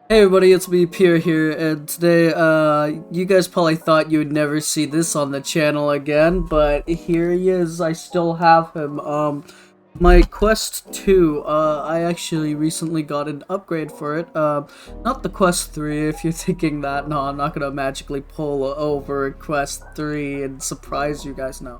Hey everybody, it's me, Pierre here, and today, you guys probably thought you would never see this on the channel again, but here he is. I still have him. My Quest 2, I actually recently got an upgrade for it. Not the Quest 3, if you're thinking that. No, I'm not gonna magically pull over Quest 3 and surprise you guys now.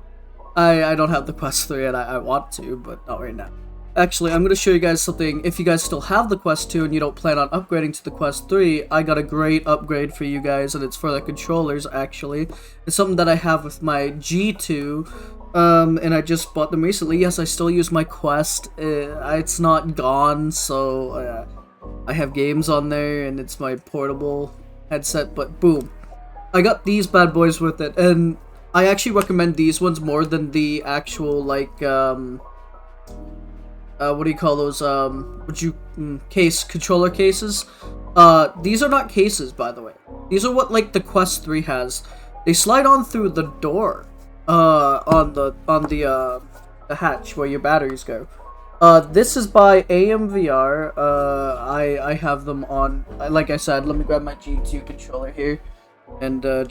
I don't have the Quest 3 and I want to, but not right now. Actually, I'm going to show you guys something. If you guys still have the Quest 2 and you don't plan on upgrading to the Quest 3, I got a great upgrade for you guys, and it's for the controllers, actually. It's something that I have with my G2, and I just bought them recently. Yes, I still use my Quest. It's not gone, so I have games on there, and it's my portable headset, but boom. I got these bad boys with it, and I actually recommend these ones more than the actual, like, what do you call those, controller cases? These are not cases, by the way. These are what, like, the Quest 3 has. They slide on through the door, on the hatch where your batteries go. This is by AMVR. I have them on, like I said, let me grab my G2 controller here, and, oh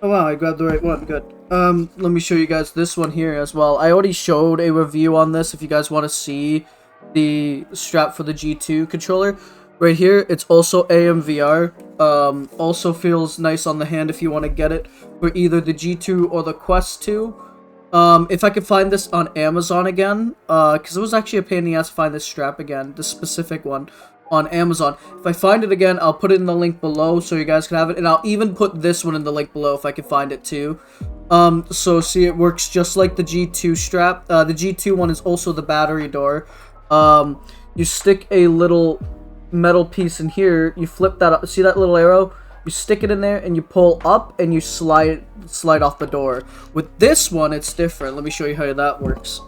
wow, I grabbed the right one, good. Let me show you guys this one here as well. I already showed a review on this if you guys want to see the strap for the G2 controller. Right here, it's also AMVR. Also feels nice on the hand if you want to get it for either the G2 or the Quest 2. If I could find this on Amazon again, because it was actually a pain in the ass to find this strap again, this specific one, on Amazon. If I find it again, I'll put it in the link below so you guys can have it, and I'll even put this one in the link below if I can find it too. So see, it works just like the G2 strap. The G2 one is also the battery door. You stick a little metal piece in here, you flip that up, see that little arrow? You stick it in there and you pull up and you slide off the door. With this one, it's different. Let me show you how that works.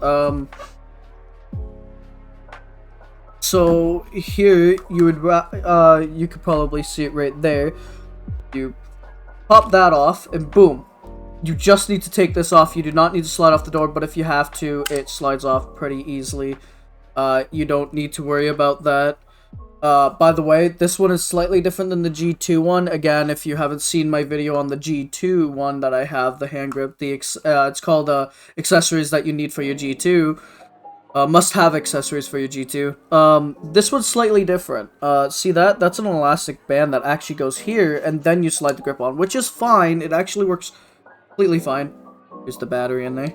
So here you would you could probably see it right there. You pop that off and boom. You just need to take this off. You do not need to slide off the door, but if you have to, it slides off pretty easily. You don't need to worry about that. By the way, this one is slightly different than the G2 one. Again, if you haven't seen my video on the G2 one that I have, the hand grip, it's called accessories that you need for your G2. Must-have accessories for your G2. This one's slightly different. See that? That's an elastic band that actually goes here, and then you slide the grip on, which is fine. It actually works completely fine. Here's the battery in there.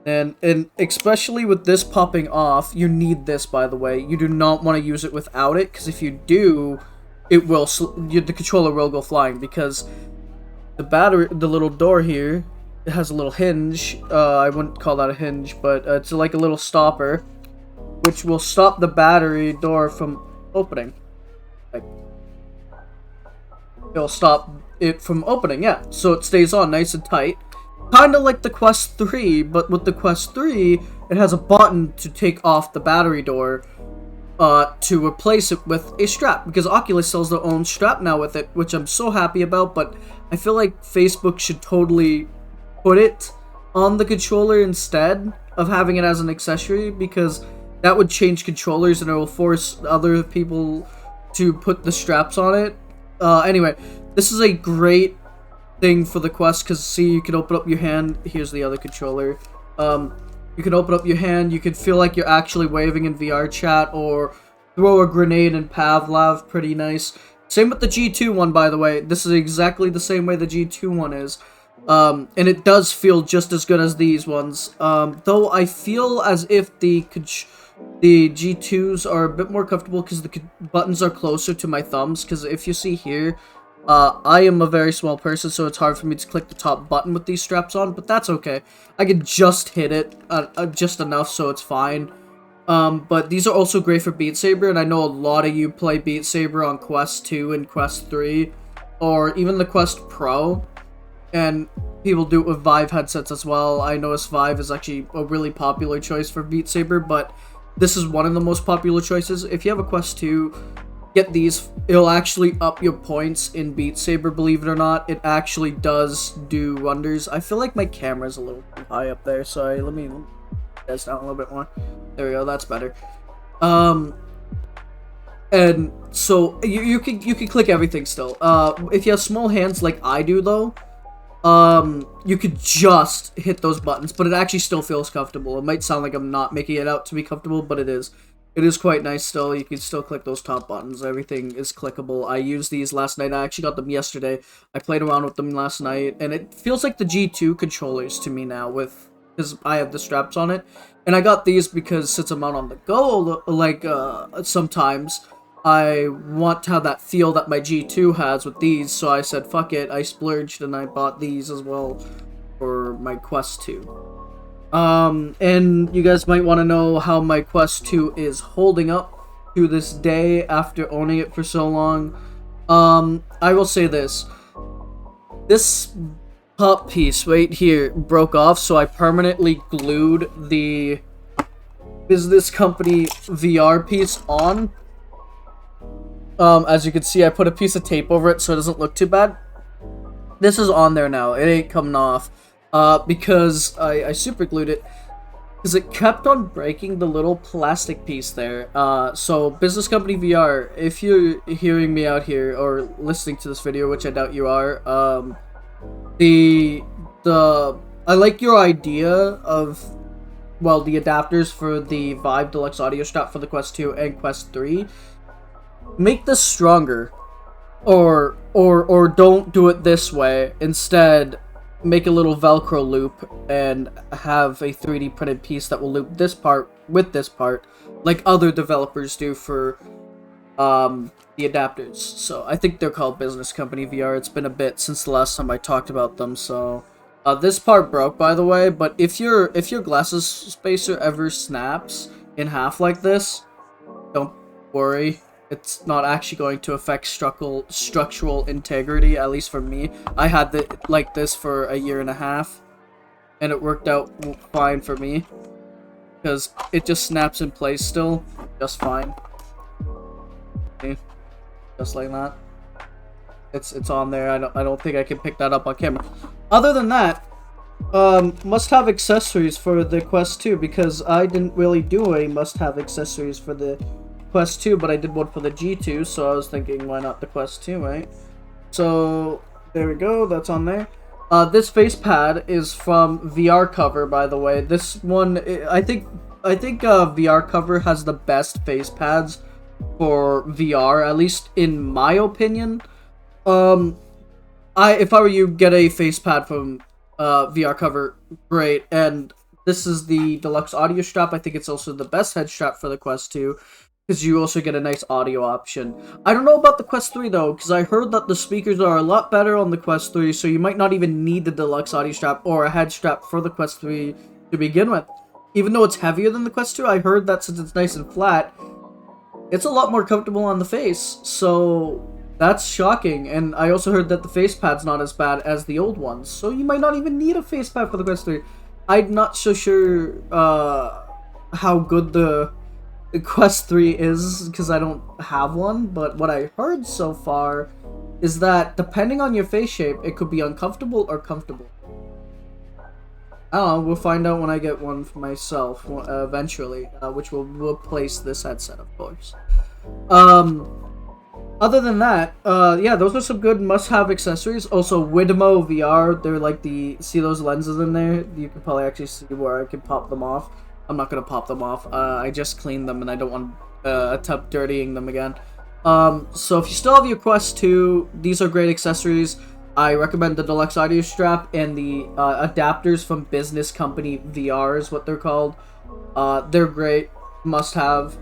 And especially with this popping off, you need this, by the way. You do not want to use it without it, because if you do, it will, the controller will go flying, because the little door here, it has a little hinge. I wouldn't call that a hinge, but it's like a little stopper, which will stop the battery door from opening. Like, it'll stop it from opening, yeah. So it stays on nice and tight. Kind of like the Quest 3, but with the Quest 3, it has a button to take off the battery door to replace it with a strap, because Oculus sells their own strap now with it, which I'm so happy about, but I feel like Facebook should totally put it on the controller instead of having it as an accessory, because that would change controllers and it will force other people to put the straps on it. Anyway, this is a great thing for the Quest, because see, you can open up your hand. Here's the other controller. You can open up your hand, you can feel like you're actually waving in VR chat, or throw a grenade in Pavlov, pretty nice. Same with the G2 one, by the way. This is exactly the same way the G2 one is. And it does feel just as good as these ones. Though I feel as if the G2s are a bit more comfortable because the buttons are closer to my thumbs. Because if you see here, I am a very small person, so it's hard for me to click the top button with these straps on, but that's okay. I can just hit it just enough, so it's fine. But these are also great for Beat Saber, and I know a lot of you play Beat Saber on Quest 2 and Quest 3, or even the Quest Pro. And people do it with Vive headsets as well. I noticed Vive is actually a really popular choice for Beat Saber, but this is one of the most popular choices. If you have a Quest 2, get these. It'll actually up your points in Beat Saber, believe it or not. It actually does do wonders. I feel like my camera's a little too high up there. Sorry, let me guys down a little bit more. There we go, that's better. And So you can click everything still. If you have small hands like I do though, you could just hit those buttons, but it actually still feels comfortable. It might sound like I'm not making it out to be comfortable, but it is. It is quite nice still. You can still click those top buttons. Everything is clickable. I used these last night. I actually got them yesterday. I played around with them last night, and it feels like the G2 controllers to me now, because I have the straps on it. And I got these because since I'm out on the go, like, sometimes, I want to have that feel that my G2 has with these, so I said, fuck it, I splurged and I bought these as well for my Quest 2. And you guys might want to know how my Quest 2 is holding up to this day after owning it for so long. I will say this. This top piece right here broke off, so I permanently glued the business company VR piece on. As you can see, I put a piece of tape over it so it doesn't look too bad. This is on there now. It ain't coming off. Because I super glued it. Because it kept on breaking the little plastic piece there. So, Business Company VR, if you're hearing me out here or listening to this video, which I doubt you are, I like your idea of, well, the adapters for the Vive Deluxe Audio Strap for the Quest 2 and Quest 3. Make this stronger, or don't do it this way. Instead, make a little Velcro loop and have a 3D printed piece that will loop this part with this part, like other developers do for the adapters. So I think they're called Business Company VR. It's been a bit since the last time I talked about them. So this part broke, by the way. But if your glasses spacer ever snaps in half like this, don't worry. It's not actually going to affect structural integrity, at least for me. I had it like this for a year and a half, and it worked out fine for me, because it just snaps in place still, just fine. See? Just like that. It's on there. I don't think I can pick that up on camera. Other than that, must-have accessories for the Quest 2, because I didn't really do a must-have accessories for the Quest 2, but I did one for the G2, so I was thinking, why not the Quest 2, right? So, there we go, that's on there. This face pad is from VR Cover, by the way. This one, I think VR Cover has the best face pads for VR, at least in my opinion. If I were you, get a face pad from VR Cover, great. And this is the deluxe audio strap. I think it's also the best head strap for the Quest 2. Because you also get a nice audio option. I don't know about the Quest 3 though, because I heard that the speakers are a lot better on the Quest 3, so you might not even need the deluxe audio strap or a head strap for the Quest 3 to begin with. Even though it's heavier than the Quest 2, I heard that since it's nice and flat, it's a lot more comfortable on the face, so that's shocking. And I also heard that the face pad's not as bad as the old ones, so you might not even need a face pad for the Quest 3. I'm not so sure how good the Quest 3 is, because I don't have one, but what I heard so far is that depending on your face shape, it could be uncomfortable or comfortable. I don't know, we'll find out when I get one for myself, eventually, which will replace this headset, of course. Other than that, yeah, those are some good must-have accessories. Also, Widmo VR, they're like see those lenses in there? You can probably actually see where I can pop them off. I'm not gonna pop them off. I just cleaned them and I don't want to attempt dirtying them again. So if you still have your Quest 2, these are great accessories. I recommend the deluxe audio strap and the adapters from Business Company VR is what they're called. They're great, must have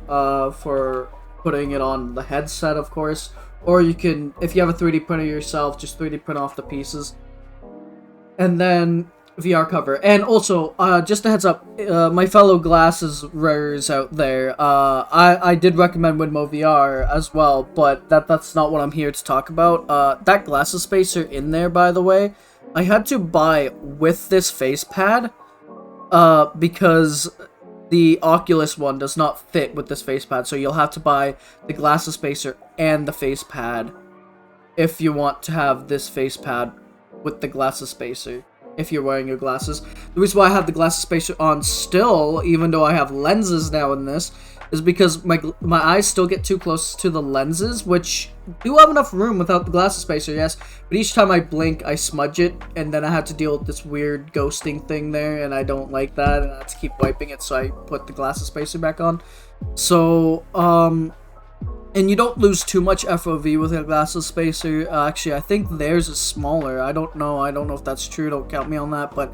for putting it on the headset, of course. Or you can, if you have a 3D printer yourself, just 3D print off the pieces. And then VR Cover. And also, just a heads up, my fellow glasses wearers out there, I did recommend Widmo VR as well, but that's not what I'm here to talk about. That glasses spacer in there, by the way, I had to buy with this face pad, because the Oculus one does not fit with this face pad, so you'll have to buy the glasses spacer and the face pad if you want to have this face pad with the glasses spacer. If you're wearing your glasses. The reason why I have the glasses spacer on still, even though I have lenses now in this, is because my eyes still get too close to the lenses, which do have enough room without the glasses spacer, yes, but each time I blink, I smudge it, and then I have to deal with this weird ghosting thing there, and I don't like that, and I have to keep wiping it, so I put the glasses spacer back on. So, and you don't lose too much FOV with a glasses spacer. Actually, I think theirs is smaller. I don't know if that's true, don't count me on that, but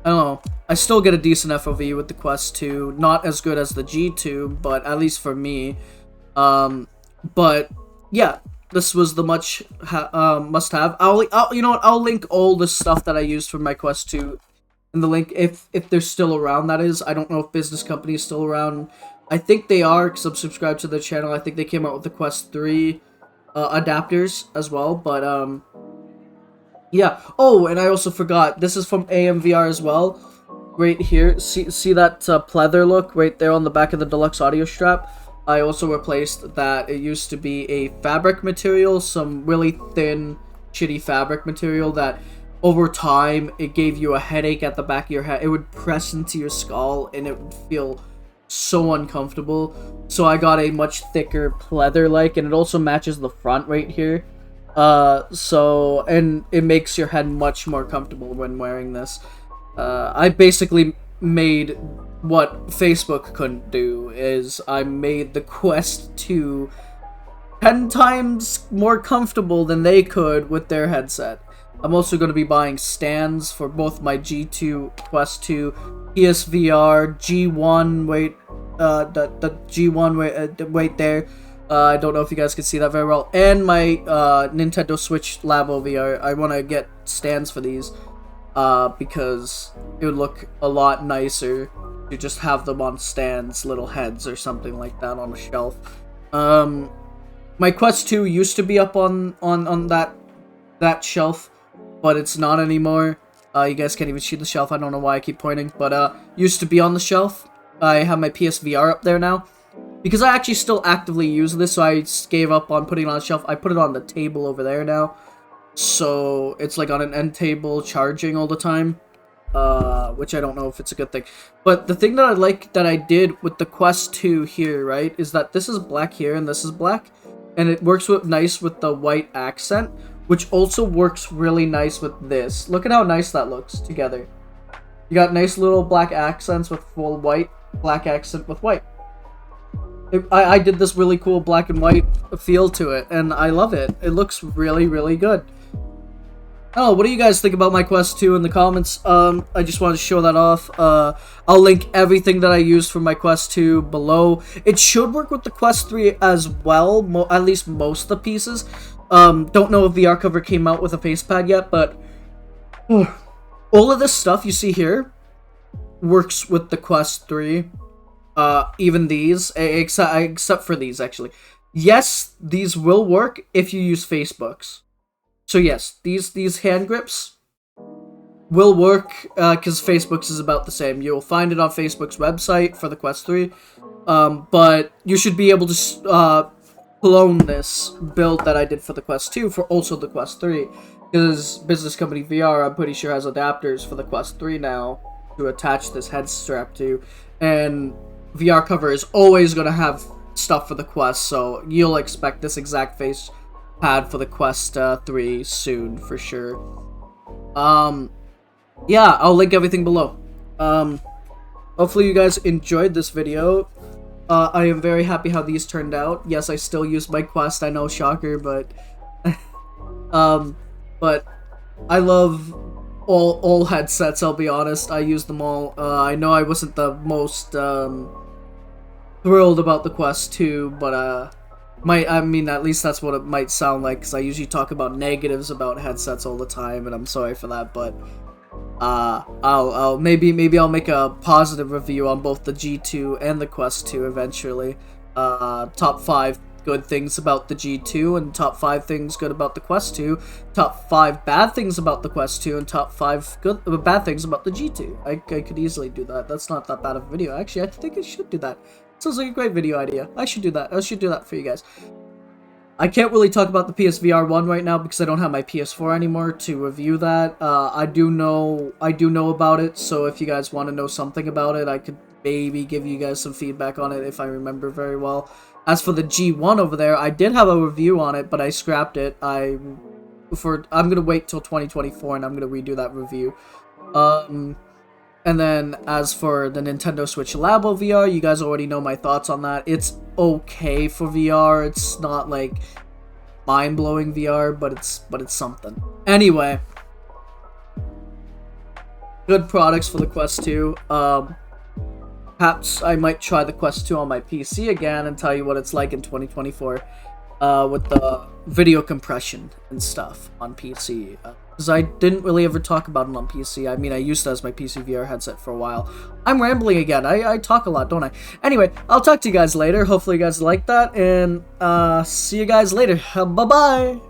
I don't know. I still get a decent FOV with the Quest 2. Not as good as the G2, but at least for me. But yeah, this was the must-have. You know what? I'll link all the stuff that I used for my Quest 2 in the link if they're still around. That is, I don't know if Business Company is still around. I think they are, because I'm subscribed to their channel. I think they came out with the Quest 3 adapters as well, but yeah. Oh, and I also forgot, this is from AMVR as well. Right here, see that pleather look right there on the back of the deluxe audio strap? I also replaced that. It used to be a fabric material, some really thin, shitty fabric material that over time, it gave you a headache at the back of your head. It would press into your skull, and it would feel so uncomfortable. So I got a much thicker pleather-like, and it also matches the front right here. And it makes your head much more comfortable when wearing this. I basically made what Facebook couldn't do, is I made the Quest 2 10 times more comfortable than they could with their headset. I'm also going to be buying stands for both my G2, Quest 2, PSVR, G1, the G1, wait there. I don't know if you guys can see that very well. And my Nintendo Switch Labo VR. I want to get stands for these because it would look a lot nicer to just have them on stands, little heads or something like that on a shelf. My Quest 2 used to be up on that shelf, but it's not anymore. You guys can't even see the shelf. I don't know why I keep pointing, but used to be on the shelf. I have my PSVR up there now. Because I actually still actively use this, so I gave up on putting it on the shelf. I put it on the table over there now. So it's like on an end table charging all the time. Which I don't know if it's a good thing. But the thing that I like that I did with the Quest 2 here, right, is that this is black here and this is black. And it works nice with the white accent, which also works really nice with this. Look at how nice that looks together. You got nice little black accents with full white, black accent with white. I did this really cool black and white feel to it, and I love it. It looks really, really good. Oh, what do you guys think about my Quest 2 in the comments? I just wanted to show that off. I'll link everything that I used for my Quest 2 below. It should work with the Quest 3 as well, at least most of the pieces. Don't know if VR Cover came out with a facepad yet, but all of this stuff you see here works with the Quest 3. Even these, except for these, actually. Yes, these will work if you use Facebooks. So yes, these hand grips will work, because Facebooks is about the same. You'll find it on Facebook's website for the Quest 3, but you should be able to, clone this build that I did for the Quest 2 for also the Quest 3, because Business Company VR, I'm pretty sure, has adapters for the Quest 3 now to attach this head strap to, and VR Cover is always going to have stuff for the Quest, so you'll expect this exact face pad for the Quest 3 soon, for sure. Yeah, I'll link everything below. Hopefully you guys enjoyed this video. I am very happy how these turned out. Yes, I still use my Quest, I know, shocker, but but I love all headsets, I'll be honest. I use them all. I know I wasn't the most thrilled about the Quest 2, but I mean, at least that's what it might sound like, because I usually talk about negatives about headsets all the time, and I'm sorry for that, but maybe I'll make a positive review on both the G2 and the Quest 2 eventually. Top 5 good things about the G2, and top 5 things good about the Quest 2, top 5 bad things about the Quest 2, and top 5 bad things about the G2. I could easily do that. That's not that bad of a video. Actually, I think I should do that. Sounds like a great video idea. I should do that. I should do that for you guys. I can't really talk about the PSVR 1 right now because I don't have my PS4 anymore to review that. I do know about it, so if you guys want to know something about it, I could maybe give you guys some feedback on it if I remember very well. As for the G1 over there, I did have a review on it, but I scrapped it. I'm gonna wait till 2024 and I'm gonna redo that review. And then as for the Nintendo Switch Labo VR, you guys already know my thoughts on that. It's okay for VR. It's not like mind-blowing VR, but it's something. Anyway, good products for the Quest 2. Perhaps I might try the Quest 2 on my PC again and tell you what it's like in 2024 with the video compression and stuff on PC. Because I didn't really ever talk about it on PC. I mean, I used it as my PC VR headset for a while. I'm rambling again. I talk a lot, don't I? Anyway, I'll talk to you guys later. Hopefully you guys like that, and see you guys later. Bye-bye!